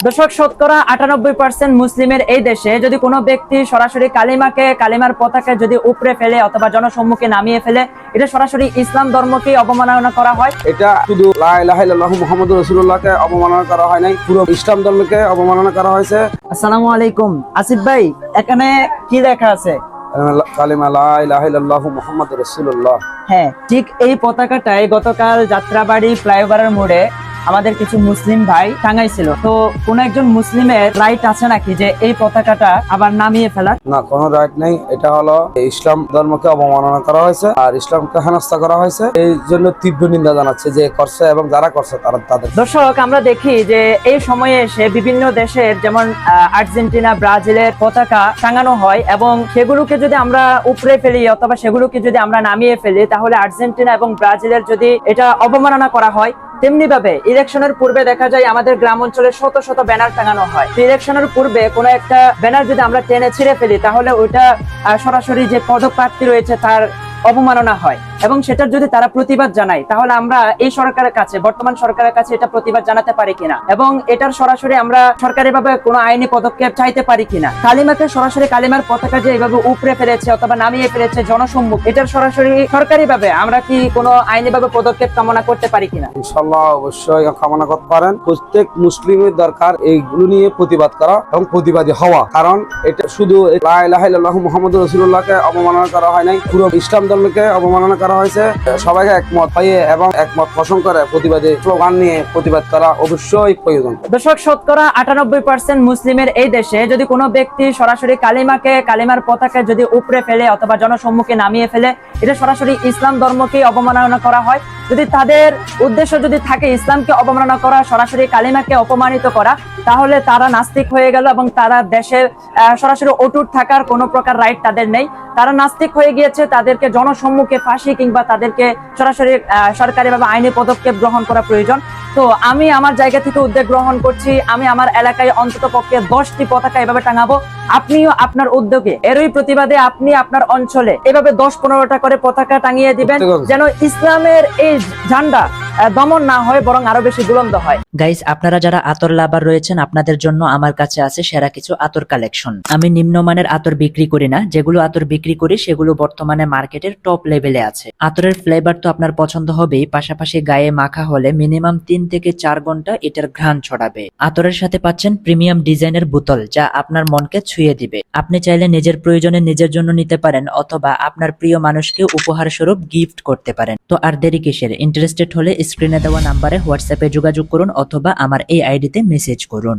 দর্শক, শতকরা 98% মুসলিমের এই দেশে যদি কোনো ব্যক্তি সরাসরি কালিমার পতাকা যদি উপরে ফেলে অথবা জনসম্মুখে নামিয়ে ফেলে, এটা সরাসরি ইসলাম ধর্মকে অবমাননা করা হয়। এটা শুধু লা ইলাহা ইল্লাল্লাহু মুহাম্মাদুর রাসূলুল্লাহকে অবমাননা করা হয় নাই, পুরো ইসলাম ধর্মকে অবমাননা করা হয়েছে। আসসালামু আলাইকুম। আসিফ ভাই, এখানে কি লেখা আছে? কালিমা লা ইলাহা ইল্লাল্লাহু মুহাম্মাদুর রাসূলুল্লাহ। হ্যাঁ, ঠিক এই পতাকাটাই গতকাল যাত্রাবাড়ি ফ্লাইওভারের মোড়ে আমাদের কিছু মুসলিম ভাই টাঙাইছিল। তো কোন একজন মুসলিমের রাইট আছে নাকি যে এই পতাকাটা আবার নামিয়ে ফেলার? না, কোনো রাইট নেই। এটা হলো ইসলাম ধর্মকে অবমাননা করা হয়েছে আর ইসলামকে হেনস্থা করা হয়েছে। এই জন্য তীব্র নিন্দা জানাচ্ছে যে করছে এবং যারা করছে তাদের। দর্শক, আমরা দেখি যে এই সময়ে এসে বিভিন্ন দেশের যেমন আর্জেন্টিনা, ব্রাজিলের পতাকা টাঙানো হয় এবং সেগুলোকে যদি আমরা উপরে ফেলি অথবা সেগুলোকে যদি আমরা নামিয়ে ফেলি, তাহলে আর্জেন্টিনা এবং ব্রাজিলের যদি এটা অবমাননা করা হয়। তেমনি ভাবে ইলেকশনের পূর্বে দেখা যায় আমাদের গ্রাম অঞ্চলে শত শত ব্যানার টাঙানো হয়। ইলেকশনের পূর্বে কোনো একটা ব্যানার যদি আমরা টেনে ছিঁড়ে ফেলি, তাহলে ওইটা সরাসরি যে পদপ্রার্থী রয়েছে তার অবমাননা হয় এবং সেটার যদি তারা প্রতিবাদ জানায়, তাহলে আমরা এই সরকারের কাছে, বর্তমান সরকারের কাছে এটা প্রতিবাদ জানাতে পারি কিনা এবং এটার সরাসরি আমরা সরকারিভাবে কোনো আইনি পদক্ষেপ চাইতে পারি কিনা। কালিমাকে সরাসরি কালিমার পতাকা যে এইভাবে উপরে ফেলেছে অথবা নামিয়ে ফেলেছে জনসম্মুখ, এটার সরাসরি সরকারিভাবে আমরা কি কোনো আইনিভাবে পদক্ষেপ কামনা করতে পারি কিনা? ইনশাআল্লাহ অবশ্যই কামনা করতে পারেন। প্রত্যেক মুসলিমের দরকার এইগুলো নিয়ে প্রতিবাদ করা এবং প্রতিবাদী হওয়া, কারণ এটা শুধু লা ইলাহা ইল্লাল্লাহু মুহাম্মাদুর রাসূলুল্লাহকে অবমাননা করা হয় নাই, পুরো ইসলাম ধর্মকে অবমাননা করা হয়েছে। সবাইকে একমত পাইয়ে এবং একমত পোষণ করে প্রতিবাদী স্লোগান নিয়ে প্রতিবাদ করা অবশ্যই প্রয়োজন। দর্শক, শতকরা 98% মুসলিমের এই দেশে যদি কোনো ব্যক্তি সরাসরি কালিমার পতাকা যদি উপরে ফেলে অথবা জনসম্মুখে নামিয়ে ফেলে, এটা সরাসরি ইসলাম ধর্মকে অবমাননা করা হয়। যদি তাদের উদ্দেশ্য যদি থাকে ইসলামকে অবমাননা করা, সরাসরি কালিমাকে অপমানিত করা, তাহলে তারা নাস্তিক হয়ে গেল এবং তারা দেশে সরাসরি অটুট থাকার কোনো প্রকার রাইট তাদের নেই। তারা নাস্তিক হয়ে গিয়েছে, তাদেরকে জনসম্মুখে ফাঁসি কিংবা তাদেরকে সরাসরি সরকারিভাবে আইনি পদক্ষেপ গ্রহণ করা প্রয়োজন। তো আমি আমার জায়গা থেকে উদ্যোগ গ্রহণ করছি, আমি আমার এলাকায় অন্তত পক্ষে 10টি পতাকা এভাবে টাঙাবো। আপনিও আপনার উদ্যোগে এরই প্রতিবাদে আপনি আপনার অঞ্চলে এভাবে 10-15টা করে পতাকা টাঙিয়ে দিবেন, যেন ইসলামের এই ঝান্ডা দমন না হয়, বরং আরো বেশি বুলন্দ হয়। গাইস, আপনারা যারা আতর লাভার রয়েছেন, আপনাদের জন্য আমার কাছে আছে সেরা কিছু আতর কালেকশন। আমি নিম্নমানের আতর বিক্রি করি না, যেগুলো আতর বিক্রি করি সেগুলো বর্তমানে মার্কেটের টপ লেভেলে আছে। আতরের ফ্লেভার তো আপনার পছন্দ হবেই, পাশাপাশি গায়ে মাখা হলে মিনিমাম 3 থেকে 4 ঘন্টা এটার ঘ্রাণ ছড়াবে। আতরের সাথে পাচ্ছেন প্রিমিয়াম ডিজাইনের বোতল, যা আপনার মনকে ছুঁয়ে দিবে। আপনি চাইলে নিজের প্রয়োজনে নিজের জন্য নিতে পারেন অথবা আপনার প্রিয় মানুষকে উপহার স্বরূপ গিফট করতে পারেন। তো আর দেরি কিসের? ইন্টারেস্টেড হলে স্ক্রিনে দেওয়া নাম্বারে হোয়াটসঅ্যাপে যোগাযোগ করুন অথবা আমার এই আইডিতে মেসেজ করুন।